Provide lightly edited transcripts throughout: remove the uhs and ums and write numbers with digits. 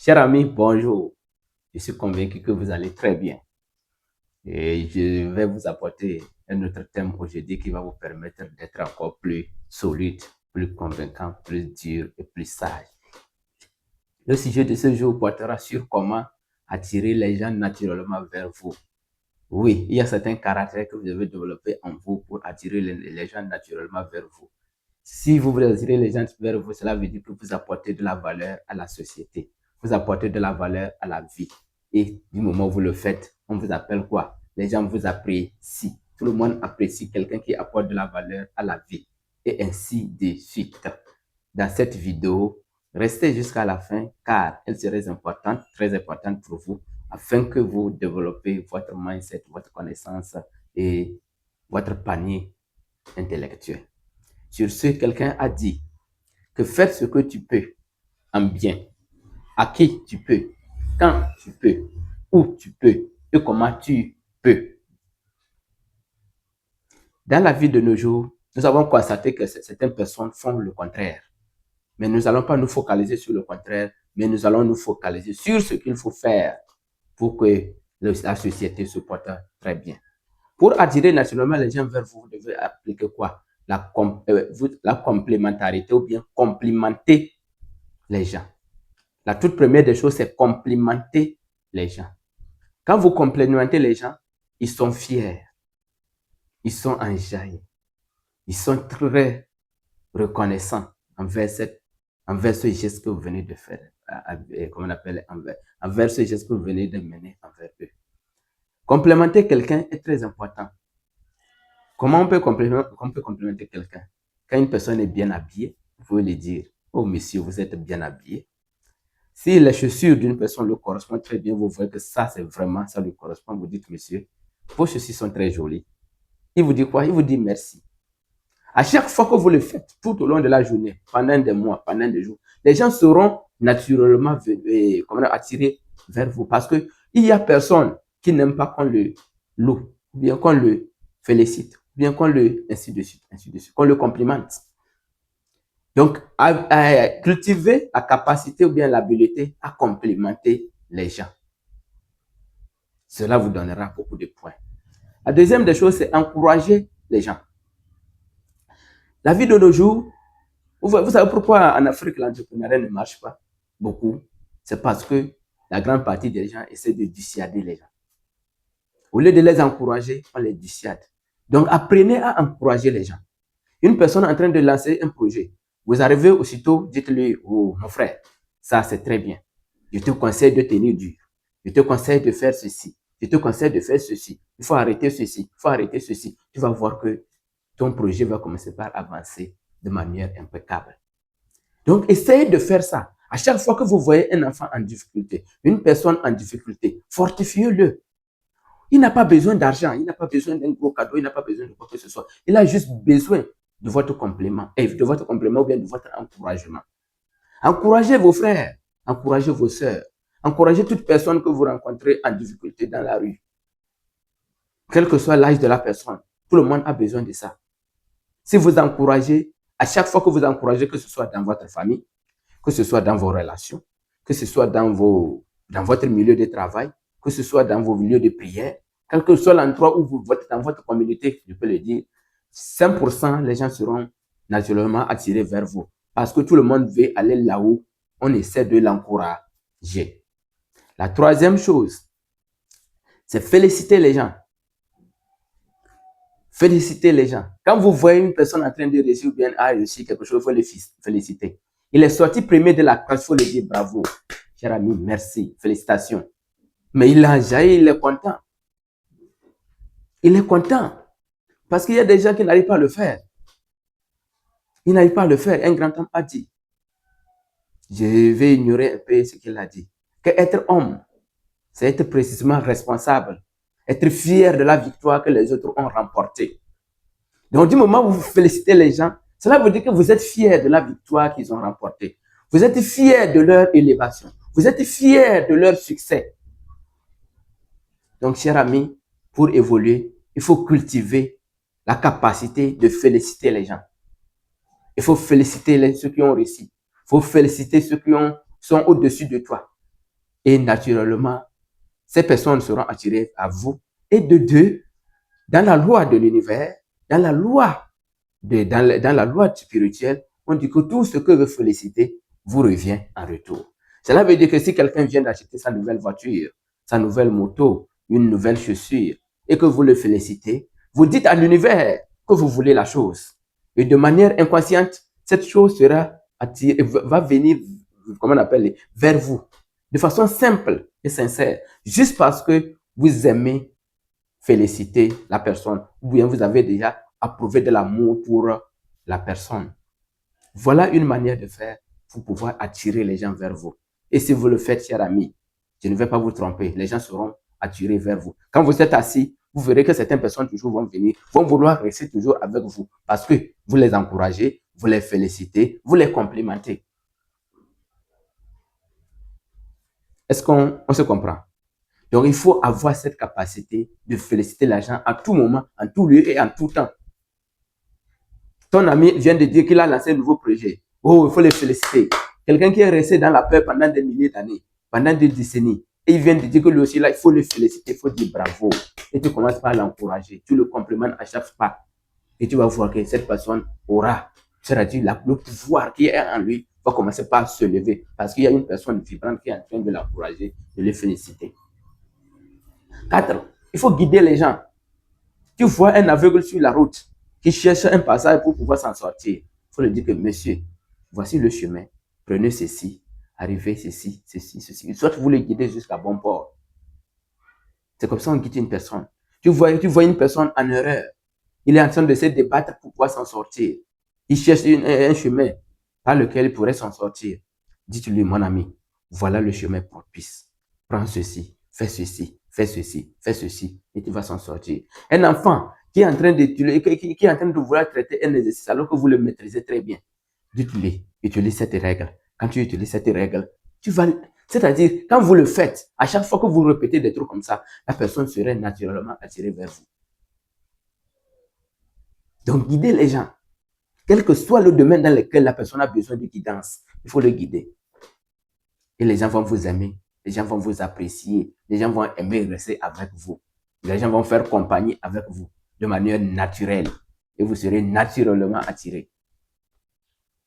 Cher ami, bonjour. Je suis convaincu que vous allez très bien. Et je vais vous apporter un autre thème aujourd'hui qui va vous permettre d'être encore plus solide, plus convaincant, plus dur et plus sage. Le sujet de ce jour portera sur comment attirer les gens naturellement vers vous. Oui, il y a certains caractères que vous devez développer en vous pour attirer les gens naturellement vers vous. Si vous voulez attirer les gens vers vous, cela veut dire que vous apportez de la valeur à la société. Vous apportez de la valeur à la vie. Et du moment où vous le faites, on vous appelle quoi? Les gens vous apprécient. Tout le monde apprécie quelqu'un qui apporte de la valeur à la vie. Et ainsi de suite. Dans cette vidéo, restez jusqu'à la fin car elle serait importante, très importante pour vous afin que vous développez votre mindset, votre connaissance et votre panier intellectuel. Sur ce, quelqu'un a dit que fais ce que tu peux en bien, à qui tu peux, quand tu peux, où tu peux et comment tu peux. Dans la vie de nos jours, nous avons constaté que certaines personnes font le contraire. Mais nous n'allons pas nous focaliser sur le contraire, mais nous allons nous focaliser sur ce qu'il faut faire pour que la société se porte très bien. Pour attirer naturellement les gens vers vous, vous devez appliquer quoi? La complémentarité ou bien complimenter les gens. La toute première des choses, c'est complimenter les gens. Quand vous complimentez les gens, ils sont fiers, ils sont enjaillés, ils sont très reconnaissants envers ce geste que vous venez de faire, comment on appelle, envers ce geste que vous venez de mener envers eux. Complémenter quelqu'un est très important. Comment on peut complémenter quelqu'un? Quand une personne est bien habillée, vous pouvez lui dire, oh monsieur, vous êtes bien habillé. Si les chaussures d'une personne lui correspondent très bien, vous voyez que ça, c'est vraiment, ça lui correspond. Vous dites, monsieur, vos chaussures sont très jolies. Il vous dit quoi? Il vous dit merci. À chaque fois que vous le faites, tout au long de la journée, pendant des mois, pendant des jours, les gens seront naturellement attirés vers vous parce qu'il n'y a personne qui n'aime pas qu'on le loue, ou bien qu'on le félicite, ou bien qu'on le, ainsi de suite, qu'on le complimente. Donc, cultiver la capacité ou bien l'habilité à complimenter les gens. Cela vous donnera beaucoup de points. La deuxième des choses, c'est encourager les gens. La vie de nos jours, vous savez pourquoi en Afrique l'entrepreneuriat ne marche pas beaucoup? C'est parce que la grande partie des gens essaient de dissuader les gens. Au lieu de les encourager, on les dissuade. Donc, apprenez à encourager les gens. Une personne en train de lancer un projet, vous arrivez aussitôt, dites-lui, oh mon frère, ça c'est très bien. Je te conseille de tenir dur. Je te conseille de faire ceci. Je te conseille de faire ceci. Il faut arrêter ceci. Il faut arrêter ceci. Tu vas voir que ton projet va commencer par avancer de manière impeccable. Donc, essayez de faire ça. À chaque fois que vous voyez un enfant en difficulté, une personne en difficulté, fortifiez-le. Il n'a pas besoin d'argent, il n'a pas besoin d'un gros cadeau, il n'a pas besoin de quoi que ce soit. Il a juste besoin de votre complément, ou bien de votre encouragement. Encouragez vos frères, encouragez vos sœurs, encouragez toute personne que vous rencontrez en difficulté dans la rue. Quel que soit l'âge de la personne, tout le monde a besoin de ça. Si vous encouragez, à chaque fois que vous encouragez, que ce soit dans votre famille, que ce soit dans vos relations, que ce soit dans votre milieu de travail, que ce soit dans vos milieux de prière, quel que soit l'endroit où vous êtes dans votre communauté, je peux le dire, 5% les gens seront naturellement attirés vers vous. Parce que tout le monde veut aller là où on essaie de l'encourager. La troisième chose, c'est féliciter les gens. Féliciter les gens. Quand vous voyez une personne en train de réussir ou bien a réussi quelque chose, il faut le féliciter. Il est sorti premier de la classe, il faut lui dire bravo. Cher ami, merci, félicitations. Mais il a jailli, il est content. Il est content. Parce qu'il y a des gens qui n'arrivent pas à le faire. Ils n'arrivent pas à le faire. Un grand homme a dit. Je vais ignorer un peu ce qu'il a dit. Qu'être homme, c'est être précisément responsable. Être fier de la victoire que les autres ont remportée. Donc, du moment où vous félicitez les gens, cela veut dire que vous êtes fier de la victoire qu'ils ont remportée. Vous êtes fier de leur élévation. Vous êtes fier de leur succès. Donc, chers amis, pour évoluer, il faut cultiver la capacité de féliciter les gens. Il faut féliciter ceux qui ont réussi. Il faut féliciter ceux qui sont au-dessus de toi. Et naturellement, ces personnes seront attirées à vous. Et de deux, dans la loi de l'univers, dans la loi spirituelle, on dit que tout ce que vous félicitez vous revient en retour. Cela veut dire que si quelqu'un vient d'acheter sa nouvelle voiture, sa nouvelle moto, une nouvelle chaussure, et que vous le félicitez, vous dites à l'univers que vous voulez la chose. Et de manière inconsciente, cette chose sera attirée, va venir, comment on appelle, vers vous, de façon simple et sincère, juste parce que vous aimez féliciter la personne, ou bien vous avez déjà approuvé de l'amour pour la personne. Voilà une manière de faire pour pouvoir attirer les gens vers vous. Et si vous le faites, cher ami, je ne vais pas vous tromper, les gens seront attirés vers vous. Quand vous êtes assis, vous verrez que certaines personnes toujours vont venir, vont vouloir rester toujours avec vous parce que vous les encouragez, vous les félicitez, vous les complimentez. Est-ce qu'on se comprend? Donc, il faut avoir cette capacité de féliciter les gens à tout moment, en tout lieu et en tout temps. Ton ami vient de dire qu'il a lancé un nouveau projet. Oh, il faut le féliciter. Quelqu'un qui est resté dans la peur pendant des milliers d'années, pendant des décennies, et il vient de dire que lui aussi, là, il faut le féliciter, il faut dire bravo. Et tu commences par l'encourager, tu le complimentes à chaque pas. Et tu vas voir que cette personne aura, c'est-à-dire le pouvoir qui est en lui, va commencer par se lever, parce qu'il y a une personne vibrante qui est en train de l'encourager, de le féliciter. 4. Il faut guider les gens. Tu vois un aveugle sur la route qui cherche un passage pour pouvoir s'en sortir. Il faut lui dire que, monsieur, voici le chemin. Prenez ceci, arrivez ceci, ceci, ceci. Soit vous le guidez jusqu'à bon port. C'est comme ça qu'on guide une personne. Tu vois une personne en erreur. Il est en train de se débattre pour pouvoir s'en sortir. Il cherche un chemin par lequel il pourrait s'en sortir. Dites-lui, mon ami, voilà le chemin propice. Prends ceci, fais ceci, fais ceci, fais ceci, et tu vas s'en sortir. Un enfant qui est en train de vouloir traiter un exercice alors que vous le maîtrisez très bien, dites-lui, utilise cette règle. Quand tu utilises cette règle, tu vas, c'est-à-dire, quand vous le faites, à chaque fois que vous répétez des trucs comme ça, la personne serait naturellement attirée vers vous. Donc, guidez les gens. Quel que soit le domaine dans lequel la personne a besoin de guidance, il faut le guider. Et les gens vont vous aimer, les gens vont vous apprécier, les gens vont aimer rester avec vous. Les gens vont faire compagnie avec vous de manière naturelle. Et vous serez naturellement attiré.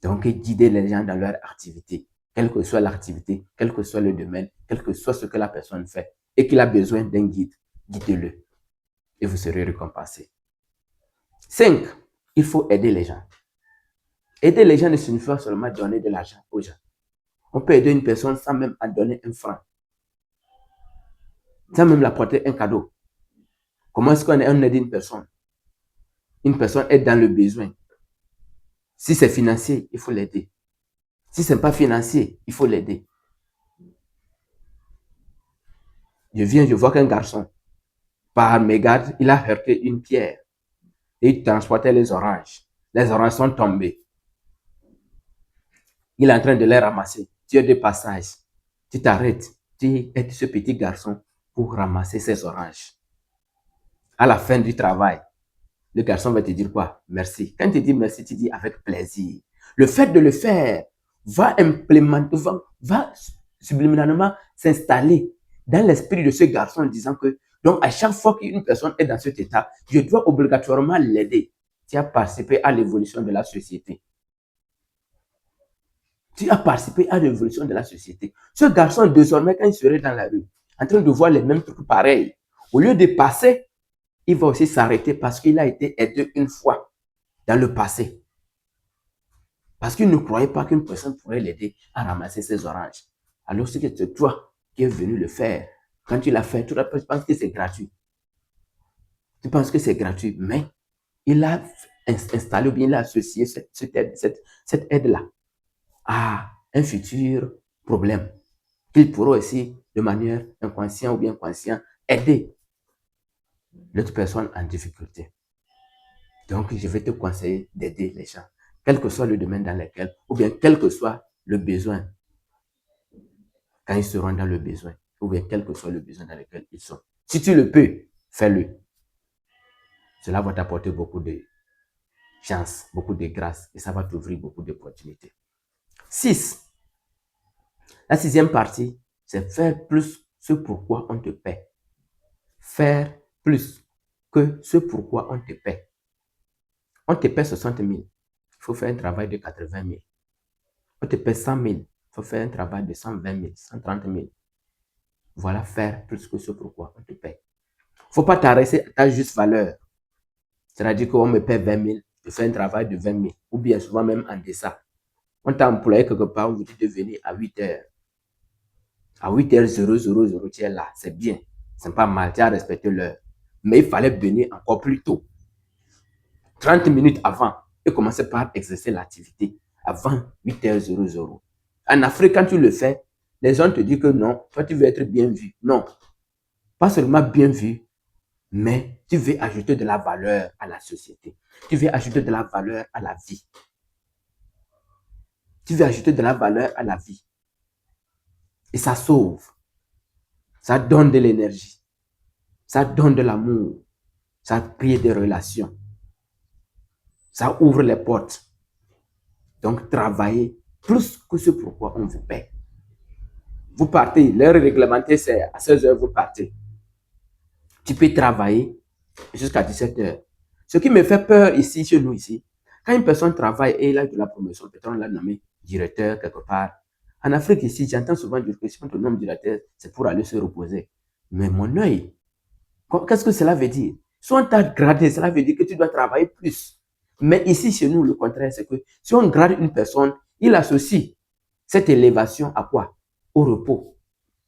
Donc, guidez les gens dans leur activité, quelle que soit l'activité, quel que soit le domaine, quel que soit ce que la personne fait, et qu'il a besoin d'un guide, guidez-le. Et vous serez récompensé. 5. Il faut aider les gens. Aider les gens ne signifie pas seulement donner de l'argent aux gens. On peut aider une personne sans même en donner un franc. Sans même l'apporter un cadeau. Comment est-ce qu'on aide une personne? Une personne est dans le besoin. Si c'est financier, il faut l'aider. Si ce n'est pas financier, il faut l'aider. Je vois qu'un garçon, par mégarde, il a heurté une pierre. Et il transportait les oranges. Les oranges sont tombées. Il est en train de les ramasser. Tu es de passage. Tu t'arrêtes. Tu aides ce petit garçon pour ramasser ces oranges. À la fin du travail, le garçon va te dire quoi? Merci. Quand tu dis merci, tu dis avec plaisir. Le fait de le faire va implémenter, va subliminalement s'installer dans l'esprit de ce garçon en disant que, donc à chaque fois qu'une personne est dans cet état, je dois obligatoirement l'aider. Tu as participé à l'évolution de la société. Tu as participé à l'évolution de la société. Ce garçon, désormais, quand il serait dans la rue, en train de voir les mêmes trucs pareils, au lieu de passer, il va aussi s'arrêter parce qu'il a été aidé une fois dans le passé. Parce qu'il ne croyait pas qu'une personne pourrait l'aider à ramasser ses oranges. Alors c'est toi qui es venu le faire. Quand tu l'as fait, tu penses que c'est gratuit. Tu penses que c'est gratuit, mais il a installé ou bien il a associé cette aide-là à un futur problème qu'il pourra aussi, de manière inconsciente ou bien consciente, aider l'autre personne en difficulté. Donc, je vais te conseiller d'aider les gens, quel que soit le domaine dans lequel, ou bien quel que soit le besoin, quand ils seront dans le besoin, ou bien quel que soit le besoin dans lequel ils sont. Si tu le peux, fais-le. Cela va t'apporter beaucoup de chance, beaucoup de grâce, et ça va t'ouvrir beaucoup d'opportunités. 6. La 6e partie, c'est faire plus ce pourquoi on te paie. Faire plus que ce pourquoi on te paie. On te paie 60 000. Il faut faire un travail de 80 000. On te paie 100 000. Il faut faire un travail de 120 000, 130 000. Voilà faire plus que ce pourquoi on te paie. Il ne faut pas t'arrêter à ta juste valeur. C'est-à-dire qu'on me paie 20 000, je fais un travail de 20 000, ou bien souvent même en deçà. On t'a employé quelque part, on vous dit de venir à 8 heures. À 8h00, tu es là, c'est bien. C'est pas mal, tu as respecté l'heure. Mais il fallait venir encore plus tôt. 30 minutes avant, et commencer par exercer l'activité avant 8h00. En Afrique, quand tu le fais, les gens te disent que non, toi tu veux être bien vu. Non, pas seulement bien vu, mais tu veux ajouter de la valeur à la société. Tu veux ajouter de la valeur à la vie. Tu veux ajouter de la valeur à la vie. Et ça sauve. Ça donne de l'énergie. Ça donne de l'amour. Ça crée des relations. Ça ouvre les portes. Donc, travaillez plus que ce pourquoi on vous paie. Vous partez, l'heure réglementée, c'est à 16h, vous partez. Tu peux travailler jusqu'à 17h. Ce qui me fait peur ici, chez nous ici, quand une personne travaille et il a de la promotion, peut-être on l'a nommé directeur quelque part. En Afrique ici, j'entends souvent dire que si on te nomme directeur, c'est pour aller se reposer. Mais mon œil, qu'est-ce que cela veut dire? Si on t'a gradé, cela veut dire que tu dois travailler plus. Mais ici, chez nous, le contraire, c'est que si on grade une personne, il associe cette élévation à quoi? Au repos.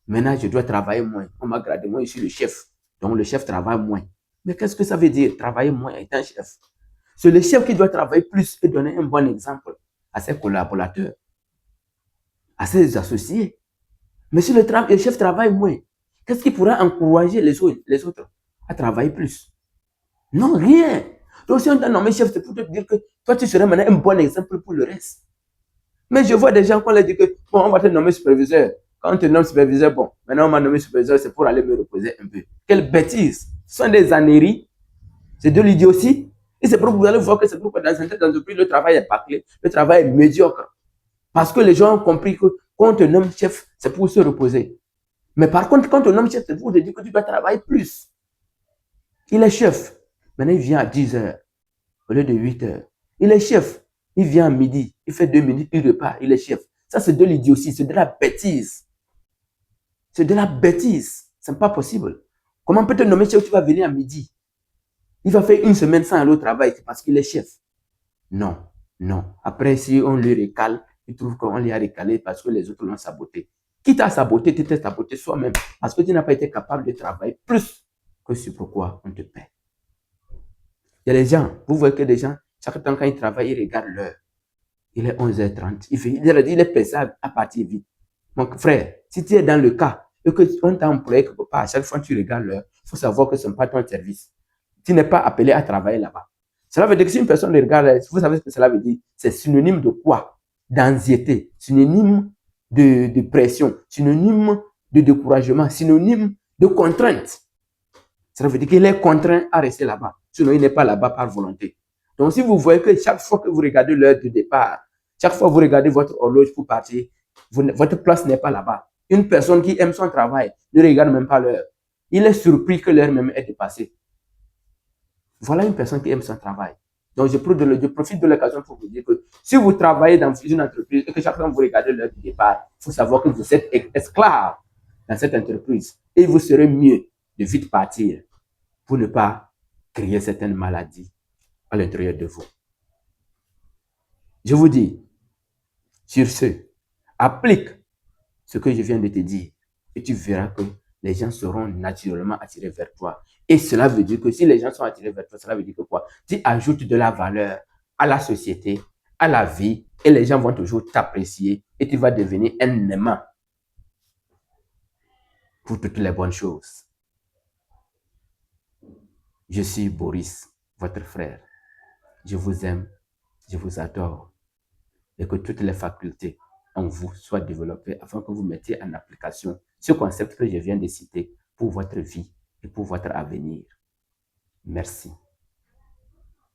Maintenant, je dois travailler moins. On m'a gradé, moi, je suis le chef. Donc, le chef travaille moins. Mais qu'est-ce que ça veut dire, travailler moins étant chef? C'est le chef qui doit travailler plus et donner un bon exemple à ses collaborateurs, à ses associés. Mais si le chef travaille moins, qu'est-ce qui pourra encourager les autres à travailler plus? Non, rien. Donc, si on t'a nommé chef, c'est pour te dire que toi, tu serais maintenant un bon exemple pour le reste. Mais je vois des gens qu'on leur dit que, bon, on va te nommer superviseur. Quand on te nomme superviseur, bon, maintenant on m'a nommé superviseur, c'est pour aller me reposer un peu. Quelle bêtise! Ce sont des âneries, c'est de l'idiotie. Et c'est pour que vous allez voir que c'est pourquoi dans certaines entreprises, le travail est bâclé, le travail est médiocre. Parce que les gens ont compris que quand on te nomme chef, c'est pour se reposer. Mais par contre, quand on te nomme chef, c'est pour te dire que tu dois travailler plus. Il est chef. Maintenant, il vient à 10h au lieu de 8h. Il est chef. Il vient à midi. Il fait 2 minutes, il repart. Il est chef. Ça, c'est de l'idiotie. C'est de la bêtise. C'est de la bêtise. Ce n'est pas possible. Comment peut-être nommer chef, tu vas venir à midi? Il va faire une semaine sans aller au travail parce qu'il est chef. Non, non. Après, si on lui recale, il trouve qu'on lui a recalé parce que les autres l'ont saboté. Qui t'a saboté, tu t'es saboté soi-même parce que tu n'as pas été capable de travailler plus que ce pourquoi on te paie. Il y a des gens, vous voyez que des gens, chaque temps quand ils travaillent, ils regardent l'heure. Il est 11h30. Il est pressé à partir vite. Mon frère, si tu es dans le cas et qu'on t'a employé quelque part, à chaque fois que tu regardes l'heure, il faut savoir que ce n'est pas ton service. Tu n'es pas appelé à travailler là-bas. Cela veut dire que si une personne regarde, vous savez ce que cela veut dire? C'est synonyme de quoi? D'anxiété, synonyme de pression, synonyme de découragement, synonyme de contrainte. Cela veut dire qu'il est contraint à rester là-bas. Sinon, il n'est pas là-bas par volonté. Donc, si vous voyez que chaque fois que vous regardez l'heure de départ, chaque fois que vous regardez votre horloge pour partir, votre place n'est pas là-bas. Une personne qui aime son travail ne regarde même pas l'heure. Il est surpris que l'heure même est dépassée. Voilà une personne qui aime son travail. Donc, je profite de l'occasion pour vous dire que si vous travaillez dans une entreprise et que chaque fois que vous regardez l'heure de départ, il faut savoir que vous êtes esclave dans cette entreprise. Et vous serez mieux de vite partir pour ne pas créer certaines maladies à l'intérieur de vous. Je vous dis, sur ce, applique ce que je viens de te dire et tu verras que les gens seront naturellement attirés vers toi. Et cela veut dire que si les gens sont attirés vers toi, cela veut dire que quoi? Tu ajoutes de la valeur à la société, à la vie, et les gens vont toujours t'apprécier et tu vas devenir un aimant pour toutes les bonnes choses. Je suis Boris, votre frère. Je vous aime, je vous adore et que toutes les facultés en vous soient développées afin que vous mettiez en application ce concept que je viens de citer pour votre vie et pour votre avenir. Merci.